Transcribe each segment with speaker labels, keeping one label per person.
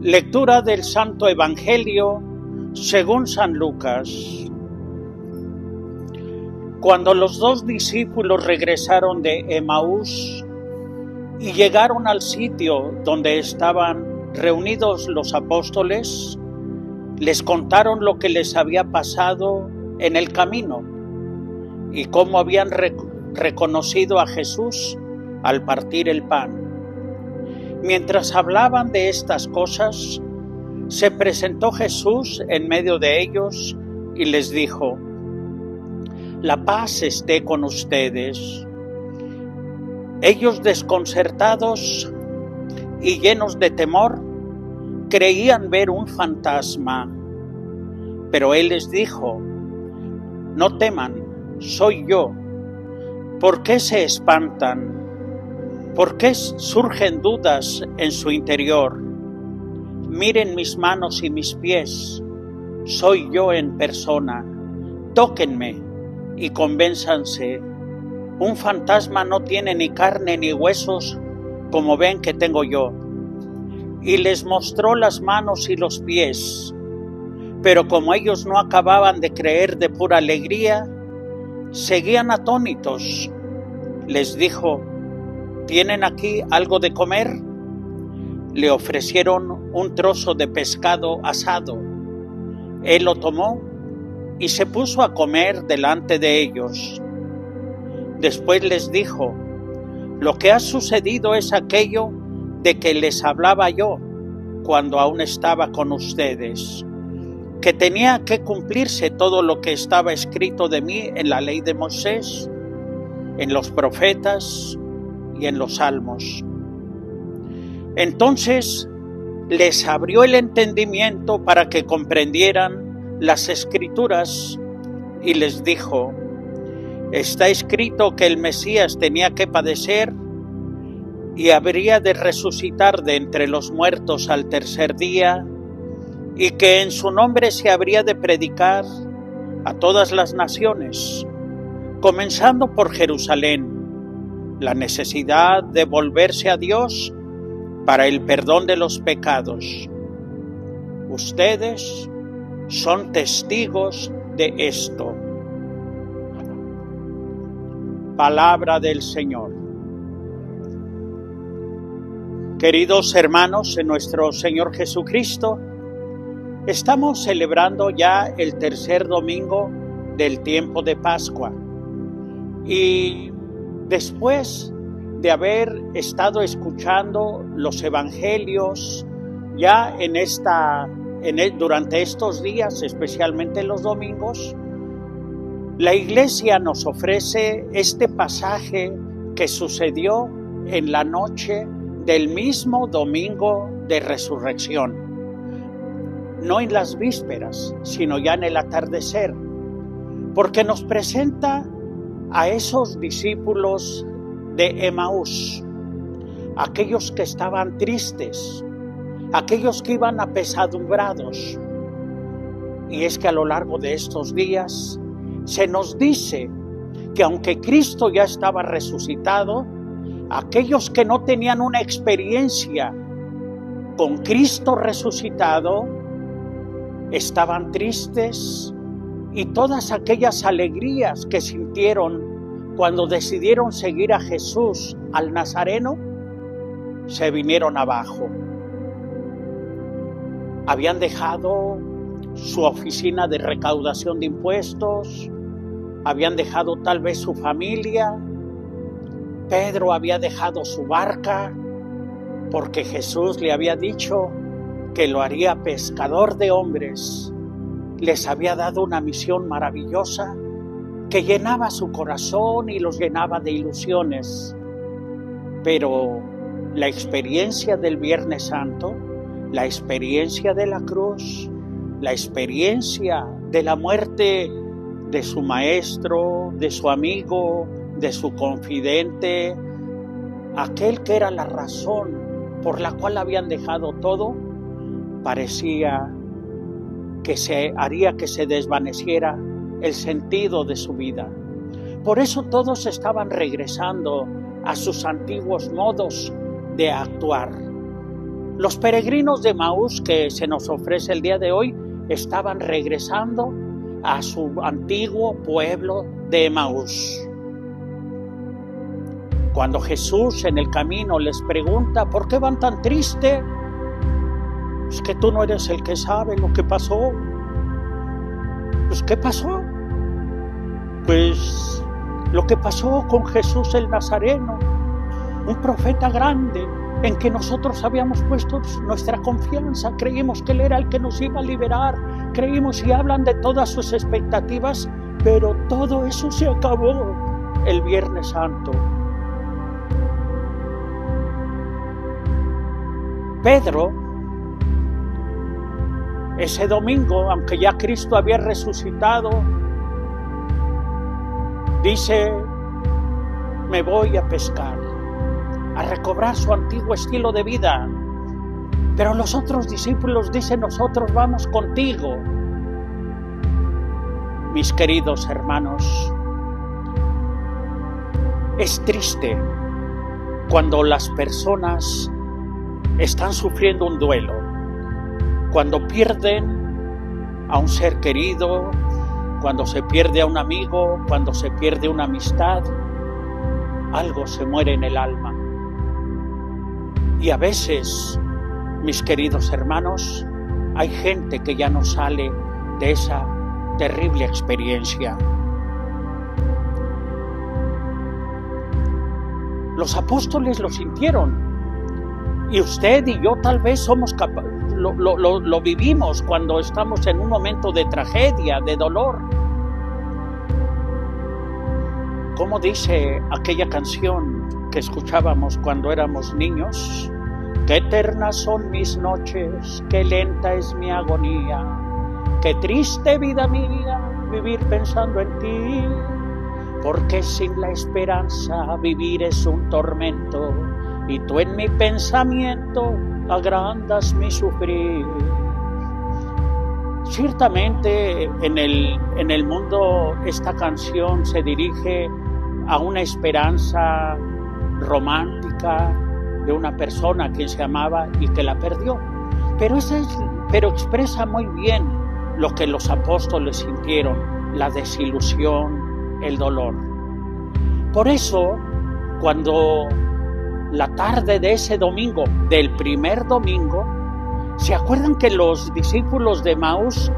Speaker 1: Lectura del Santo Evangelio según San Lucas. Cuando los dos discípulos regresaron de Emaús y llegaron al sitio donde estaban reunidos los apóstoles, les contaron lo que les había pasado en el camino y cómo habían reconocido a Jesús al partir el pan. Mientras hablaban de estas cosas, se presentó Jesús en medio de ellos y les dijo: «La paz esté con ustedes». Ellos, desconcertados y llenos de temor, creían ver un fantasma. Pero él les dijo: «No teman, soy yo. ¿Por qué se espantan? ¿Por qué surgen dudas en su interior? Miren mis manos y mis pies. Soy yo en persona. Tóquenme y convénzanse. Un fantasma no tiene ni carne ni huesos, como ven que tengo yo». Y les mostró las manos y los pies. Pero como ellos no acababan de creer de pura alegría, seguían atónitos. Les dijo: «¿Tienen aquí algo de comer?». Le ofrecieron un trozo de pescado asado. Él lo tomó y se puso a comer delante de ellos. Después les dijo: «Lo que ha sucedido es aquello de que les hablaba yo cuando aún estaba con ustedes, que tenía que cumplirse todo lo que estaba escrito de mí en la ley de Moisés, en los profetas y en los salmos». Entonces les abrió el entendimiento para que comprendieran las Escrituras y les dijo: «Está escrito que el Mesías tenía que padecer y habría de resucitar de entre los muertos al tercer día, y que en su nombre se habría de predicar a todas las naciones, comenzando por Jerusalén, la necesidad de volverse a Dios para el perdón de los pecados. Ustedes son testigos de esto». Palabra del Señor. Queridos hermanos en nuestro Señor Jesucristo, estamos celebrando ya el tercer domingo del tiempo de Pascua. Y después de haber estado escuchando los evangelios ya durante estos días, especialmente los domingos, la Iglesia nos ofrece este pasaje que sucedió en la noche del mismo domingo de resurrección. No en las vísperas, sino ya en el atardecer, porque nos presenta a esos discípulos de Emaús, aquellos que estaban tristes, aquellos que iban apesadumbrados. Y es que a lo largo de estos días se nos dice que aunque Cristo ya estaba resucitado, aquellos que no tenían una experiencia con Cristo resucitado estaban tristes, y todas aquellas alegrías que sintieron cuando decidieron seguir a Jesús, al Nazareno, se vinieron abajo. Habían dejado su oficina de recaudación de impuestos, habían dejado tal vez su familia. Pedro había dejado su barca porque Jesús le había dicho que lo haría pescador de hombres. Les había dado una misión maravillosa que llenaba su corazón y los llenaba de ilusiones. Pero la experiencia del Viernes Santo, la experiencia de la cruz, la experiencia de la muerte de su maestro, de su amigo, de su confidente, aquel que era la razón por la cual habían dejado todo, parecía que haría que se desvaneciera el sentido de su vida. Por eso todos estaban regresando a sus antiguos modos de actuar. Los peregrinos de Emaús que se nos ofrece el día de hoy estaban regresando a su antiguo pueblo de Emaús. Cuando Jesús en el camino les pregunta ¿por qué van tan tristes? Es que tú no eres el que sabe lo que pasó. Pues ¿qué pasó? Pues lo que pasó con Jesús el Nazareno, un profeta grande en que nosotros habíamos puesto nuestra confianza, creímos que Él era el que nos iba a liberar, creímos y hablan de todas sus expectativas, pero todo eso se acabó el Viernes Santo. Pedro, ese domingo, aunque ya Cristo había resucitado, dice, me voy a pescar, a recobrar su antiguo estilo de vida. Pero los otros discípulos dicen, nosotros vamos contigo. Mis queridos hermanos, es triste cuando las personas están sufriendo un duelo, cuando pierden a un ser querido, cuando se pierde a un amigo, cuando se pierde una amistad, algo se muere en el alma. Y a veces, mis queridos hermanos, hay gente que ya no sale de esa terrible experiencia. Los apóstoles lo sintieron. Y usted y yo tal vez somos lo vivimos cuando estamos en un momento de tragedia, de dolor. Como dice aquella canción que escuchábamos cuando éramos niños, qué eternas son mis noches, qué lenta es mi agonía, qué triste vida mía vivir pensando en ti, porque sin la esperanza vivir es un tormento, y tú en mi pensamiento agrandas mi sufrir. Ciertamente en el mundo esta canción se dirige a una esperanza romántica de una persona que se amaba y que la perdió. Pero expresa muy bien lo que los apóstoles sintieron, la desilusión, el dolor. Por eso, cuando la tarde de ese domingo, del primer domingo, ¿se acuerdan que los discípulos de Emaús,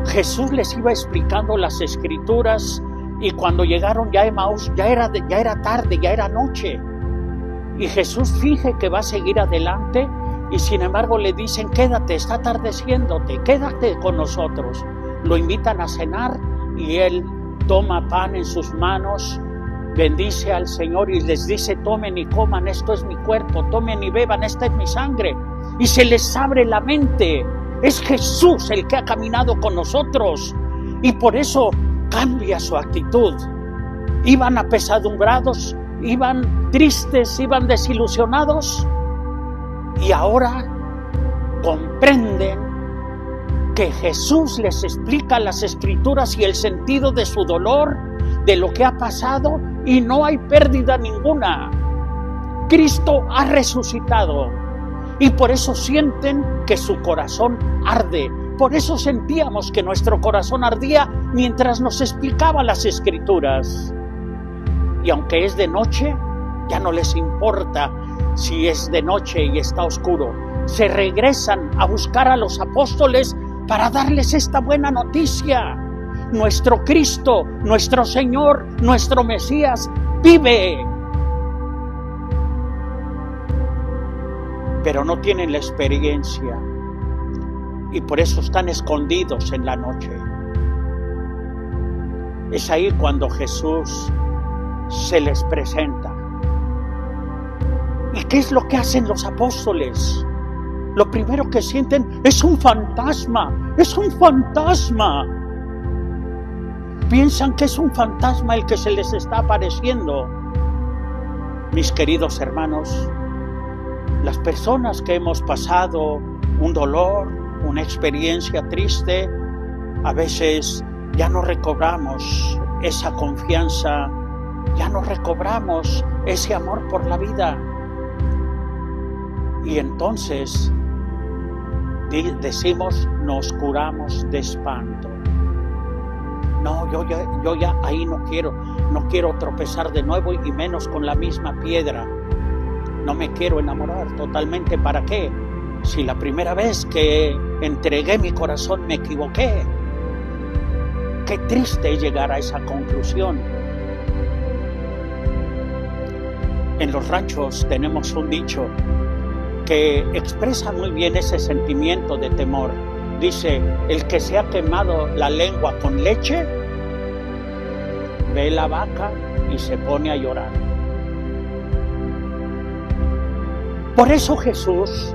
Speaker 1: Jesús les iba explicando las Escrituras y cuando llegaron ya a Emaús ya era tarde, ya era noche? Y Jesús finge que va a seguir adelante y sin embargo le dicen, quédate, está atardeciéndote, quédate con nosotros. Lo invitan a cenar y Él toma pan en sus manos, bendice al Señor y les dice, tomen y coman, esto es mi cuerpo, tomen y beban, esta es mi sangre. Y se les abre la mente, es Jesús el que ha caminado con nosotros y por eso cambia su actitud. Iban apesadumbrados, iban tristes, iban desilusionados y ahora comprenden que Jesús les explica las Escrituras y el sentido de su dolor, de lo que ha pasado y no hay pérdida ninguna. Cristo ha resucitado y por eso sienten que su corazón arde. Por eso sentíamos que nuestro corazón ardía mientras nos explicaba las Escrituras. Y aunque es de noche, ya no les importa si es de noche y está oscuro. Se regresan a buscar a los apóstoles para darles esta buena noticia. Nuestro Cristo, nuestro Señor, nuestro Mesías vive. Pero no tienen la experiencia y por eso están escondidos en la noche. Es ahí cuando Jesús se les presenta. ¿Y qué es lo que hacen los apóstoles? Lo primero que sienten es un fantasma, es un fantasma. Piensan que es un fantasma el que se les está apareciendo. Mis queridos hermanos, las personas que hemos pasado un dolor, una experiencia triste, a veces ya no recobramos esa confianza, ya no recobramos ese amor por la vida. Y entonces decimos, nos curamos de espanto. No, yo ya ahí no quiero tropezar de nuevo y menos con la misma piedra. No me quiero enamorar totalmente. ¿Para qué? Si la primera vez que entregué mi corazón me equivoqué. Qué triste llegar a esa conclusión. En los ranchos tenemos un dicho que expresa muy bien ese sentimiento de temor. Dice, el que se ha quemado la lengua con leche, ve la vaca y se pone a llorar. Por eso Jesús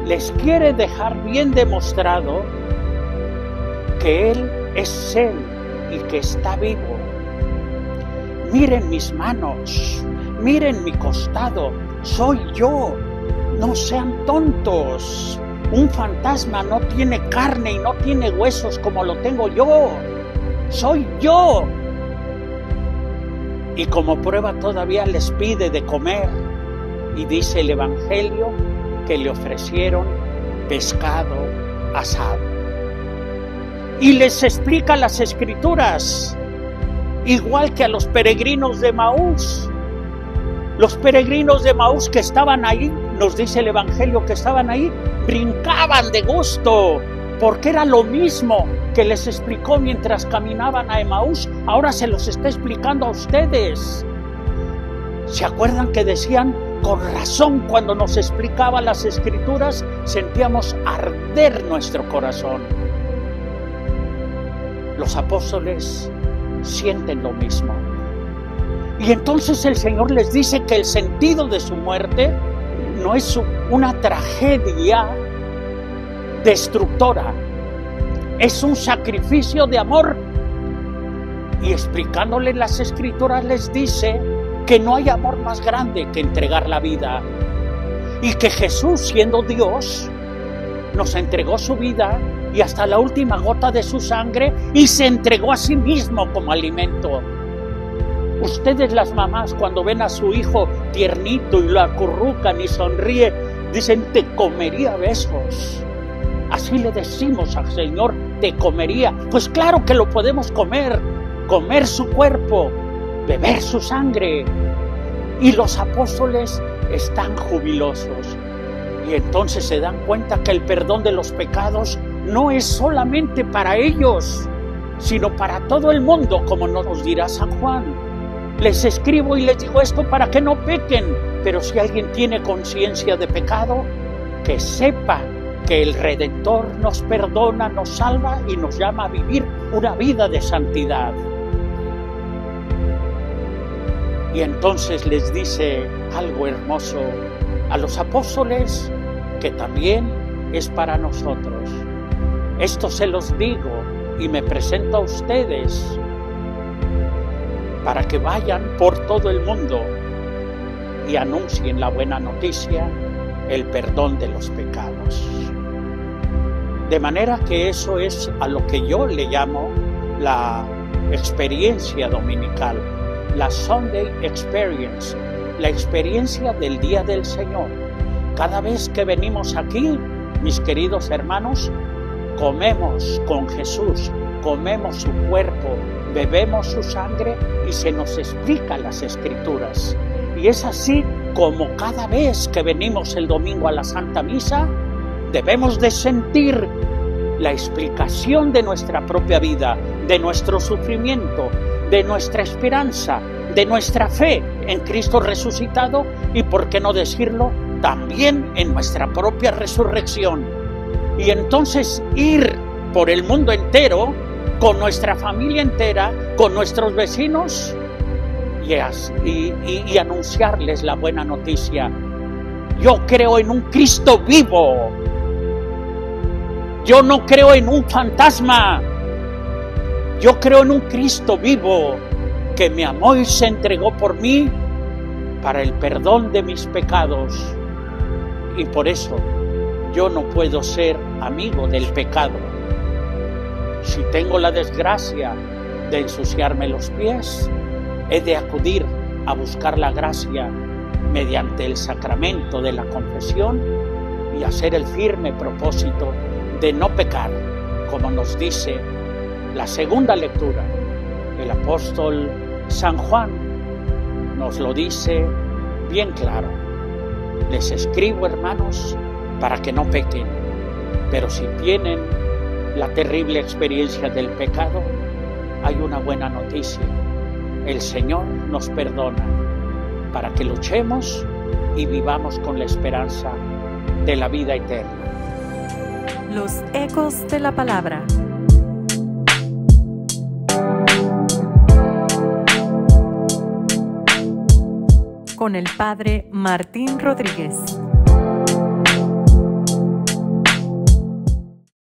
Speaker 1: les quiere dejar bien demostrado que Él es Él y que está vivo. Miren mis manos, miren mi costado, soy yo. No sean tontos. Un fantasma no tiene carne y no tiene huesos como lo tengo yo. Soy yo. Y como prueba todavía les pide de comer. Y dice el Evangelio que le ofrecieron pescado asado. Y les explica las Escrituras, igual que a los peregrinos de Emaús. Los peregrinos de Emaús que estaban ahí, nos dice el Evangelio que estaban ahí, brincaban de gusto, porque era lo mismo que les explicó mientras caminaban a Emaús, ahora se los está explicando a ustedes. ¿Se acuerdan que decían, con razón, cuando nos explicaba las Escrituras, sentíamos arder nuestro corazón? Los apóstoles sienten lo mismo. Y entonces el Señor les dice que el sentido de su muerte no es una tragedia destructora, es un sacrificio de amor. Y explicándole las Escrituras les dice que no hay amor más grande que entregar la vida. Y que Jesús, siendo Dios, nos entregó su vida y hasta la última gota de su sangre y se entregó a sí mismo como alimento. Ustedes las mamás cuando ven a su hijo tiernito y lo acurrucan y sonríe, dicen, te comería a besos. Así le decimos al Señor, te comería. Pues claro que lo podemos comer su cuerpo, beber su sangre. Y los apóstoles están jubilosos. Y entonces se dan cuenta que el perdón de los pecados no es solamente para ellos, sino para todo el mundo, como nos dirá San Juan. Les escribo y les digo esto para que no pequen, pero si alguien tiene conciencia de pecado, que sepa que el Redentor nos perdona, nos salva y nos llama a vivir una vida de santidad. Y entonces les dice algo hermoso a los apóstoles que también es para nosotros. Esto se los digo y me presento a ustedes para que vayan por todo el mundo y anuncien la buena noticia, el perdón de los pecados. De manera que eso es a lo que yo le llamo la experiencia dominical, la Sunday Experience, la experiencia del Día del Señor. Cada vez que venimos aquí, mis queridos hermanos, comemos con Jesús, comemos su cuerpo, bebemos su sangre y se nos explica las Escrituras. Y es así como cada vez que venimos el domingo a la Santa Misa, debemos de sentir la explicación de nuestra propia vida, de nuestro sufrimiento, de nuestra esperanza, de nuestra fe en Cristo resucitado y, por qué no decirlo, también en nuestra propia resurrección. Y entonces ir por el mundo entero, con nuestra familia entera, con nuestros vecinos y anunciarles la buena noticia. Yo creo en un Cristo vivo. Yo no creo en un fantasma. Yo creo en un Cristo vivo que me amó y se entregó por mí para el perdón de mis pecados. Y por eso yo no puedo ser amigo del pecado. Si tengo la desgracia de ensuciarme los pies, he de acudir a buscar la gracia mediante el sacramento de la confesión y hacer el firme propósito de no pecar, como nos dice la segunda lectura. El apóstol San Juan nos lo dice bien claro. Les escribo, hermanos, para que no pequen, pero si tienen la terrible experiencia del pecado, hay una buena noticia. El Señor nos perdona para que luchemos y vivamos con la esperanza de la vida eterna.
Speaker 2: Los ecos de la palabra. Con el Padre Martín Rodríguez.